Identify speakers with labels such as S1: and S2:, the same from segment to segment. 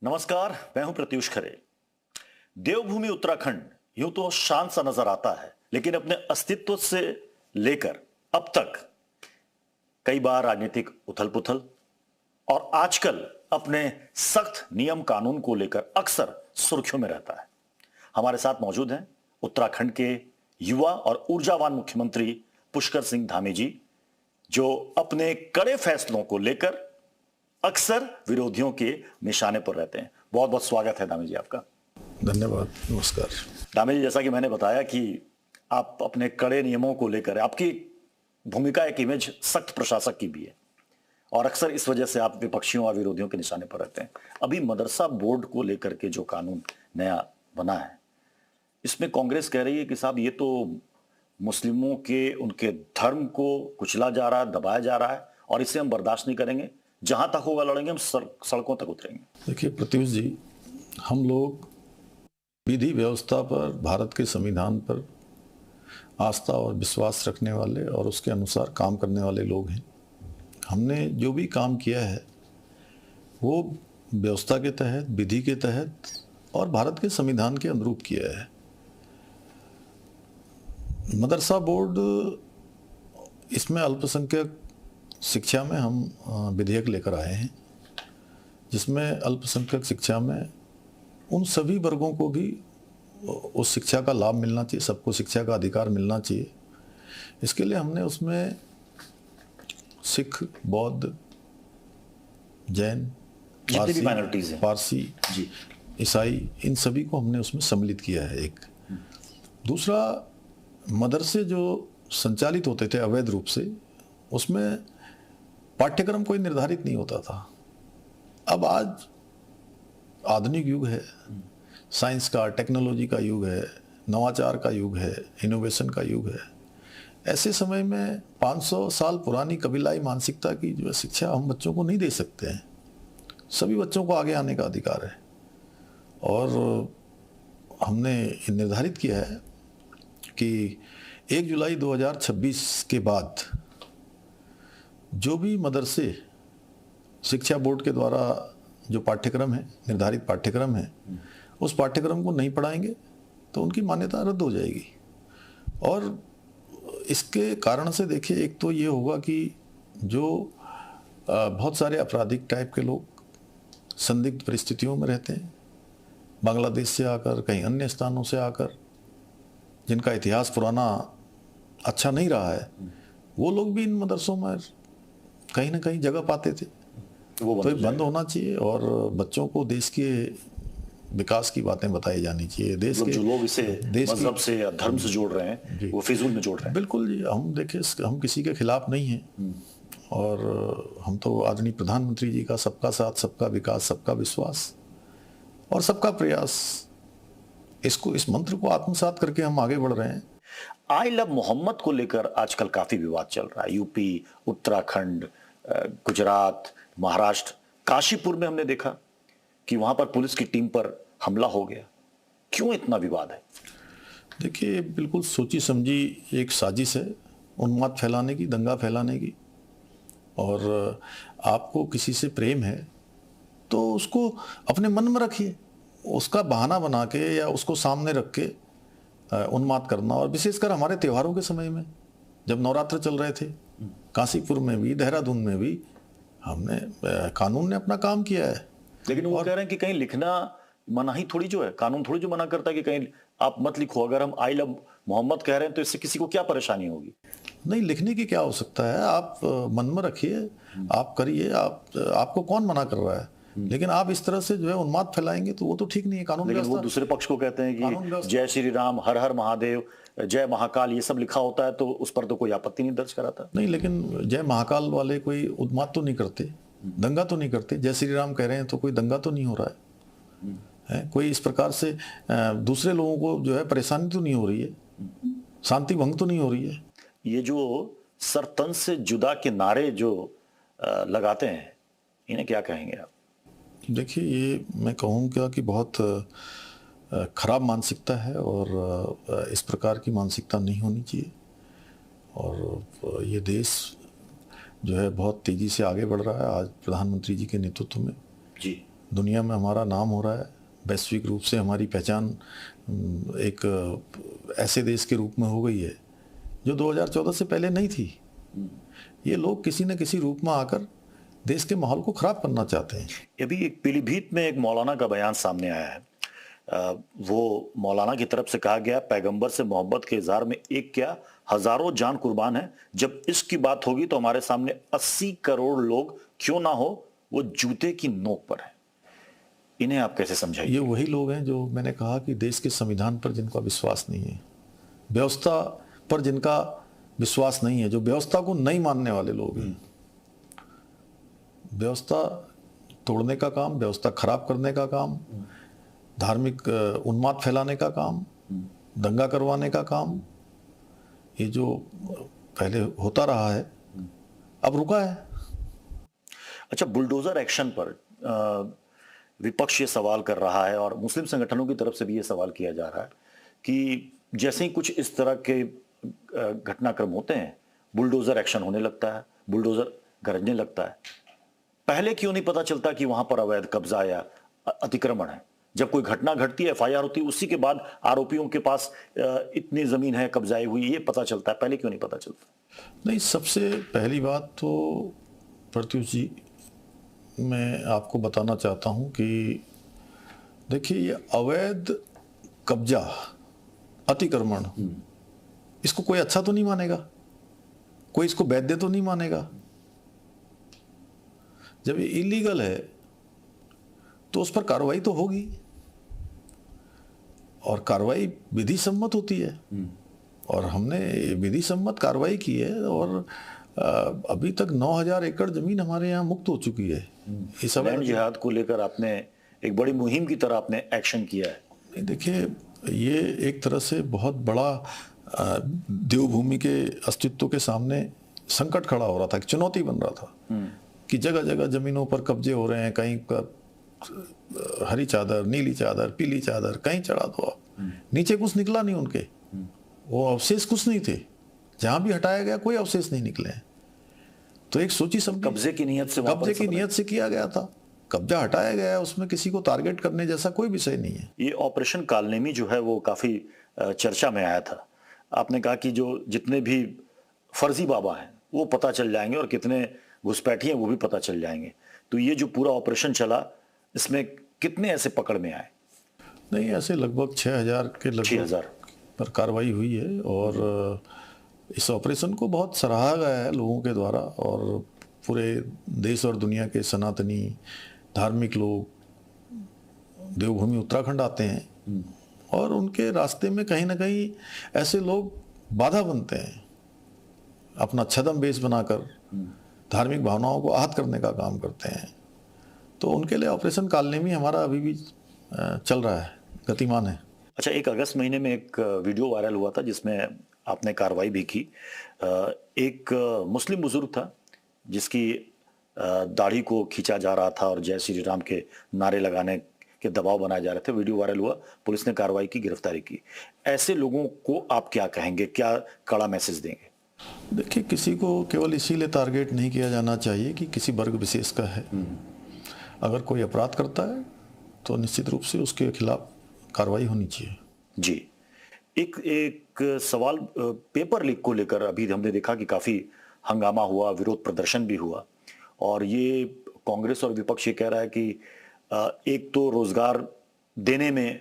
S1: नमस्कार, मैं हूं प्रत्युष खरे। देवभूमि उत्तराखंड यूं तो शांत सा नजर आता है, लेकिन अपने अस्तित्व से लेकर अब तक कई बार राजनीतिक उथल पुथल और आजकल अपने सख्त नियम कानून को लेकर अक्सर सुर्खियों में रहता है। हमारे साथ मौजूद हैं उत्तराखंड के युवा और ऊर्जावान मुख्यमंत्री पुष्कर सिंह धामी जी, जो अपने कड़े फैसलों को लेकर अक्सर विरोधियों के निशाने पर रहते हैं। बहुत बहुत स्वागत है दामी जी आपका।
S2: धन्यवाद, नमस्कार।
S1: दामी जी, जैसा कि मैंने बताया कि आप अपने कड़े नियमों को लेकर, आपकी भूमिका एक इमेज सख्त प्रशासक की भी है और अक्सर इस वजह से आप विपक्षियों और विरोधियों के निशाने पर रहते हैं। अभी मदरसा बोर्ड को लेकर के जो कानून नया बना है, इसमें कांग्रेस कह रही है कि साहब ये तो मुस्लिमों के उनके धर्म को कुचला जा रहा है, दबाया जा रहा है और इसे हम बर्दाश्त नहीं करेंगे। जहां तक होगा लड़ेंगे, हम सड़कों तक उतरेंगे।
S2: देखिए प्रत्युष जी, हम लोग विधि व्यवस्था पर, भारत के संविधान पर आस्था और विश्वास रखने वाले और उसके अनुसार काम करने वाले लोग हैं। हमने जो भी काम किया है वो व्यवस्था के तहत, विधि के तहत और भारत के संविधान के अनुरूप किया है। मदरसा बोर्ड, इसमें अल्पसंख्यक शिक्षा में हम विधेयक लेकर आए हैं, जिसमें अल्पसंख्यक शिक्षा में उन सभी वर्गों को भी उस शिक्षा का लाभ मिलना चाहिए, सबको शिक्षा का अधिकार मिलना चाहिए। इसके लिए हमने उसमें सिख, बौद्ध, जैन, पारसी, ईसाई, इन सभी को हमने उसमें सम्मिलित किया है। एक दूसरा, मदरसे जो संचालित होते थे अवैध रूप से, उसमें पाठ्यक्रम कोई निर्धारित नहीं होता था। अब आज आधुनिक युग है, साइंस का, टेक्नोलॉजी का युग है, नवाचार का युग है, इनोवेशन का युग है। ऐसे समय में 500 साल पुरानी कबीलाई मानसिकता की जो शिक्षा हम बच्चों को नहीं दे सकते हैं। सभी बच्चों को आगे आने का अधिकार है और हमने निर्धारित किया है कि 1 जुलाई 2026 के बाद जो भी मदरसे शिक्षा बोर्ड के द्वारा जो पाठ्यक्रम है, निर्धारित पाठ्यक्रम है, उस पाठ्यक्रम को नहीं पढ़ाएंगे तो उनकी मान्यता रद्द हो जाएगी। और इसके कारण से देखिए, एक तो ये होगा कि जो बहुत सारे आपराधिक टाइप के लोग संदिग्ध परिस्थितियों में रहते हैं, बांग्लादेश से आकर, कहीं अन्य स्थानों से आकर, जिनका इतिहास पुराना अच्छा नहीं रहा है, वो लोग भी इन मदरसों में कहीं ना कहीं जगह पाते थे। तो ये बंद होना चाहिए और बच्चों को देश के विकास की बातें बताई जानी चाहिए। देश के
S1: जो लोग इसे मजहब से या धर्म से जोड़ रहे हैं, वो फिजूल में जोड़ रहे हैं।
S2: बिल्कुल जी, हम देखिए, हम किसी के खिलाफ नहीं हैं और हम तो आदरणीय प्रधानमंत्री जी का सबका साथ, सबका विकास, सबका विश्वास और सबका प्रयास, इस मंत्र को आत्मसात करके हम आगे बढ़ रहे हैं।
S1: आई लव मोहम्मद को लेकर आजकल काफी विवाद चल रहा है। यूपी, उत्तराखंड, गुजरात, महाराष्ट्र, काशीपुर में हमने देखा कि वहां पर पुलिस की टीम पर हमला हो गया। क्यों इतना विवाद है?
S2: देखिए, बिल्कुल सोची समझी एक साजिश है उन्माद फैलाने की, दंगा फैलाने की। और आपको किसी से प्रेम है तो उसको अपने मन में रखिए, उसका बहाना बना के या उसको सामने रख के उन्माद करना। और विशेषकर हमारे त्योहारों के समय में, जब नवरात्र चल रहे थे, काशीपुर में भी, देहरादून में भी, हमने कानून ने अपना काम किया है।
S1: लेकिन वो कह रहे हैं कि कहीं लिखना मनाही थोड़ी जो है, कानून थोड़ी जो मना करता है कि कहीं आप मत लिखो। अगर हम आई लव मोहम्मद कह रहे हैं तो इससे किसी को क्या परेशानी होगी?
S2: नहीं, लिखने की क्या हो सकता है, आप मन में रखिए, आप करिए, आपको कौन मना कर रहा है। लेकिन आप इस तरह से जो है उन्माद फैलाएंगे तो वो तो ठीक नहीं है। कानून
S1: लेकिन वो दूसरे पक्ष को कहते हैं कि जय श्री राम, हर हर महादेव, जय महाकाल, ये सब लिखा होता है तो उस पर तो कोई आपत्ति नहीं दर्ज कराता।
S2: नहीं, लेकिन जय महाकाल वाले कोई उन्माद तो नहीं करते, दंगा तो नहीं करते। जय श्री राम कह रहे हैं तो कोई दंगा तो नहीं हो रहा है, कोई इस प्रकार से दूसरे लोगों को जो है परेशानी तो नहीं हो रही है, शांति भंग तो नहीं हो रही है।
S1: ये जो सरतन से जुदा के नारे जो लगाते हैं, इन्हें क्या कहेंगे आप?
S2: देखिए, ये मैं कहूँगा कि बहुत खराब मानसिकता है और इस प्रकार की मानसिकता नहीं होनी चाहिए। और ये देश जो है बहुत तेज़ी से आगे बढ़ रहा है आज प्रधानमंत्री जी के नेतृत्व में।
S1: जी,
S2: दुनिया में हमारा नाम हो रहा है, वैश्विक रूप से हमारी पहचान एक ऐसे देश के रूप में हो गई है जो 2014 से पहले नहीं थी। ये लोग किसी न किसी रूप में आकर देश के माहौल को खराब करना चाहते हैं।
S1: अभी एक पीलीभीत में एक मौलाना का बयान सामने आया है। वो मौलाना की तरफ से कहा गया, पैगंबर से मोहब्बत के इजहार में एक क्या हजारों जान कुर्बान है। जब इसकी बात होगी तो हमारे सामने 80 करोड़ लोग क्यों ना हो, वो जूते की नोक पर है। इन्हें आप कैसे समझाइए?
S2: ये वही लोग हैं जो मैंने कहा कि देश के संविधान पर जिनका विश्वास नहीं है, व्यवस्था पर जिनका विश्वास नहीं है, जो व्यवस्था को नहीं मानने वाले लोग हैं। व्यवस्था तोड़ने का काम, व्यवस्था खराब करने का काम, धार्मिक उन्माद फैलाने का काम, दंगा करवाने का काम, ये जो पहले होता रहा है अब रुका है।
S1: अच्छा, बुलडोजर एक्शन पर विपक्ष ये सवाल कर रहा है और मुस्लिम संगठनों की तरफ से भी ये सवाल किया जा रहा है कि जैसे ही कुछ इस तरह के घटनाक्रम होते हैं, बुलडोजर एक्शन होने लगता है, बुलडोजर गरजने लगता है। पहले क्यों नहीं पता चलता कि वहां पर अवैध कब्जा या अतिक्रमण है? जब कोई घटना घटती है, एफआईआर होती है, उसी के बाद आरोपियों के पास इतनी जमीन है कब्जाई हुई, ये पता चलता है। पहले क्यों नहीं पता चलता?
S2: नहीं, सबसे पहली बात तो प्रत्युष जी मैं आपको बताना चाहता हूं कि देखिए, ये अवैध कब्जा, अतिक्रमण, इसको कोई अच्छा तो नहीं मानेगा, कोई इसको वैध तो नहीं मानेगा। जब ये इलीगल है तो उस पर कार्रवाई तो होगी, और कार्रवाई विधि सम्मत होती है, और हमने विधि सम्मत कार्रवाई की है। और अभी तक 9000 एकड़ जमीन हमारे यहाँ मुक्त हो चुकी है। इस
S1: लैंड जिहाद को लेकर आपने एक बड़ी मुहिम की तरह आपने एक्शन किया है।
S2: देखिए, ये एक तरह से बहुत बड़ा देवभूमि के अस्तित्व के सामने संकट खड़ा हो रहा था, एक चुनौती बन रहा था कि जगह जगह जमीनों पर कब्जे हो रहे हैं। कहीं हरी चादर, नीली चादर, पीली चादर, कहीं चढ़ा दो आप, नीचे कुछ निकला नहीं उनके, वो अवशेष कुछ नहीं थे। जहां भी हटाया गया कोई अवशेष नहीं निकले हैं। तो एक सोची समझी
S1: कब्जे की नीयत
S2: से किया गया था, कब्जा हटाया गया, उसमें किसी को टारगेट करने जैसा कोई विषय नहीं है।
S1: ये ऑपरेशन कालनेमी जो है वो काफी चर्चा में आया था। आपने कहा कि जो जितने भी फर्जी बाबा हैं वो पता चल जाएंगे और कितने घुसपैठी हैं वो भी पता चल जाएंगे। तो ये जो पूरा ऑपरेशन चला, इसमें कितने ऐसे पकड़ में आए?
S2: नहीं, ऐसे लगभग 6000 के लगभग पर कार्रवाई हुई है, और इस ऑपरेशन को बहुत सराहा गया है लोगों के द्वारा। और पूरे देश और दुनिया के सनातनी धार्मिक लोग देवभूमि उत्तराखंड आते हैं, और उनके रास्ते में कहीं ना कहीं ऐसे लोग बाधा बनते हैं, अपना छद्म वेश बनाकर धार्मिक भावनाओं को आहत करने का काम करते हैं। तो उनके लिए ऑपरेशन कालनेमी हमारा अभी भी चल रहा है, गतिमान है।
S1: अच्छा, 1 अगस्त महीने में एक वीडियो वायरल हुआ था जिसमें आपने कार्रवाई भी की। एक मुस्लिम बुजुर्ग था जिसकी दाढ़ी को खींचा जा रहा था और जय श्री राम के नारे लगाने के दबाव बनाए जा रहे थे। वीडियो वायरल हुआ, पुलिस ने कार्रवाई की, गिरफ्तारी की। ऐसे लोगों को आप क्या कहेंगे, क्या कड़ा मैसेज देंगे?
S2: देखिए, किसी को केवल इसीलिए टारगेट नहीं किया जाना चाहिए कि किसी वर्ग विशेष का है। अगर कोई अपराध करता है तो निश्चित रूप से उसके खिलाफ कार्रवाई होनी चाहिए।
S1: जी, एक सवाल पेपर लीक को लेकर अभी हमने देखा कि काफी हंगामा हुआ, विरोध प्रदर्शन भी हुआ, और ये कांग्रेस और विपक्ष ये कह रहा है कि एक तो रोजगार देने में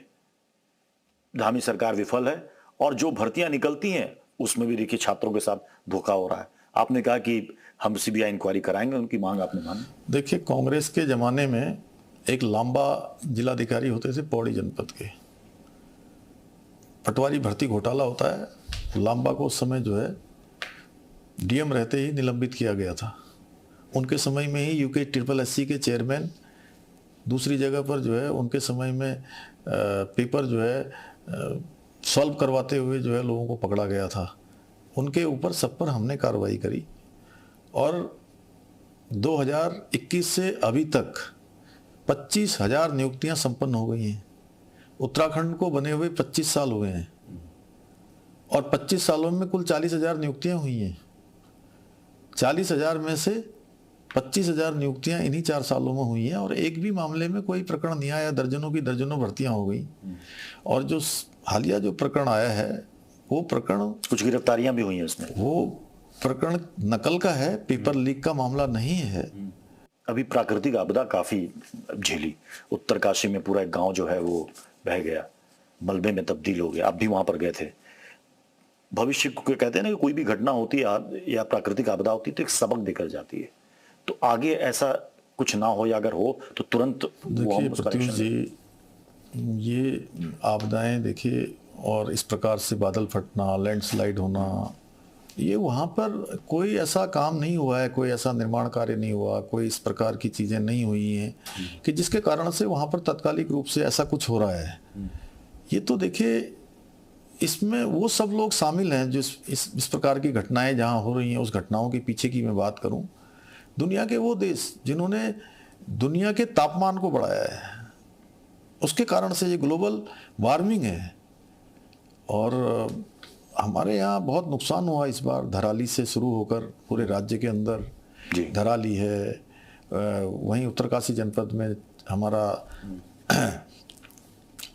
S1: धामी सरकार विफल है, और जो भर्तियां निकलती हैं उसमें भी देखिए छात्रों के साथ धोखा हो रहा है। आपने कहा कि हम सीबीआई इंक्वायरी कराएंगे, उनकी मांग आपने मानी।
S2: देखिए, कांग्रेस के जमाने में एक लांबा जिलाधिकारी होते थे पौड़ी जनपद के, पटवारी भर्ती घोटाला होता है। लांबा को उस समय जो है डीएम रहते ही निलंबित किया गया था। उनके समय में ही यूके SSS के चेयरमैन, दूसरी जगह पर जो है उनके समय में पेपर जो है सॉल्व करवाते हुए जो है लोगों को पकड़ा गया था। उनके ऊपर सब पर हमने कार्रवाई करी, और 2021 से अभी तक 25,000 नियुक्तियां संपन्न हो गई हैं। उत्तराखंड को बने हुए 25 साल हुए हैं, और 25 सालों में कुल 40,000 नियुक्तियां हुई हैं। 40,000 में से 25,000 नियुक्तियां इन्हीं 4 सालों में हुई हैं और एक भी मामले में कोई प्रकरण नहीं आया। दर्जनों की दर्जनों भर्तियां हो गई। और जो हालिया जो प्रकरण आया है वो प्रकरण,
S1: कुछ गिरफ्तारियां भी हुई हैं उसमें,
S2: वो प्रकरण नकल का है, पेपर लीक का मामला नहीं है।
S1: अभी प्राकृतिक आपदा काफी झेली। उत्तरकाशी में पूरा एक गांव जो है वो बह गया, मलबे में तब्दील हो गया। आप भी वहां पर गए थे। भविष्य को कहते हैं ना कि कोई भी घटना होती है या प्राकृतिक आपदा होती है तो एक सबक देकर जाती है। तो आगे ऐसा कुछ ना हो, या अगर हो तो तुरंत वो हम
S2: देखिए
S1: उसका
S2: प्रत्युष
S1: एक्शन लें।
S2: जी, ये आपदाएं देखिए, और इस प्रकार से बादल फटना, लैंडस्लाइड होना, ये वहाँ पर कोई ऐसा काम नहीं हुआ है, कोई ऐसा निर्माण कार्य नहीं हुआ, कोई इस प्रकार की चीज़ें नहीं हुई हैं कि जिसके कारण से वहाँ पर तात्कालिक रूप से ऐसा कुछ हो रहा है। ये तो देखिए, इसमें वो सब लोग शामिल हैं जो इस प्रकार की घटनाएं जहाँ हो रही हैं, उस घटनाओं के पीछे की मैं बात करूं, दुनिया के वो देश जिन्होंने दुनिया के तापमान को बढ़ाया है, उसके कारण से ये ग्लोबल वार्मिंग है। और हमारे यहाँ बहुत नुकसान हुआ इस बार, धराली से शुरू होकर पूरे राज्य के अंदर
S1: जी।
S2: धराली है, वहीं उत्तरकाशी जनपद में हमारा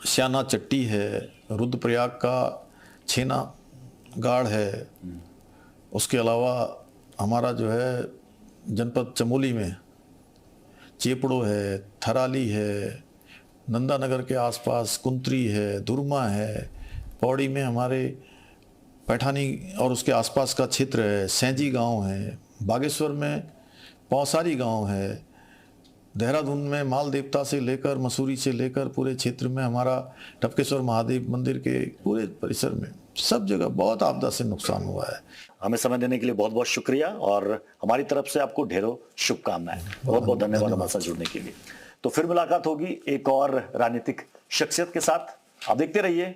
S2: श्याना चट्टी है, रुद्रप्रयाग का छेना गाड़ है, उसके अलावा हमारा जो है जनपद चमोली में चेपड़ो है, थराली है, नंदानगर के आसपास कुंत्री है, दुर्मा है, पौड़ी में हमारे पैठानी और उसके आसपास का क्षेत्र है, सैंजी गांव है, बागेश्वर में पौसारी गांव है, देहरादून में माल देवता से लेकर मसूरी से लेकर पूरे क्षेत्र में हमारा टपकेश्वर महादेव मंदिर के पूरे परिसर में सब जगह बहुत आपदा से नुकसान हुआ है।
S1: हमें समय देने के लिए बहुत बहुत शुक्रिया और हमारी तरफ से आपको ढेरों शुभकामनाएं। बहुत बहुत धन्यवाद हमारे साथ जुड़ने के लिए। तो फिर मुलाकात होगी एक और राजनीतिक शख्सियत के साथ। आप देखते रहिए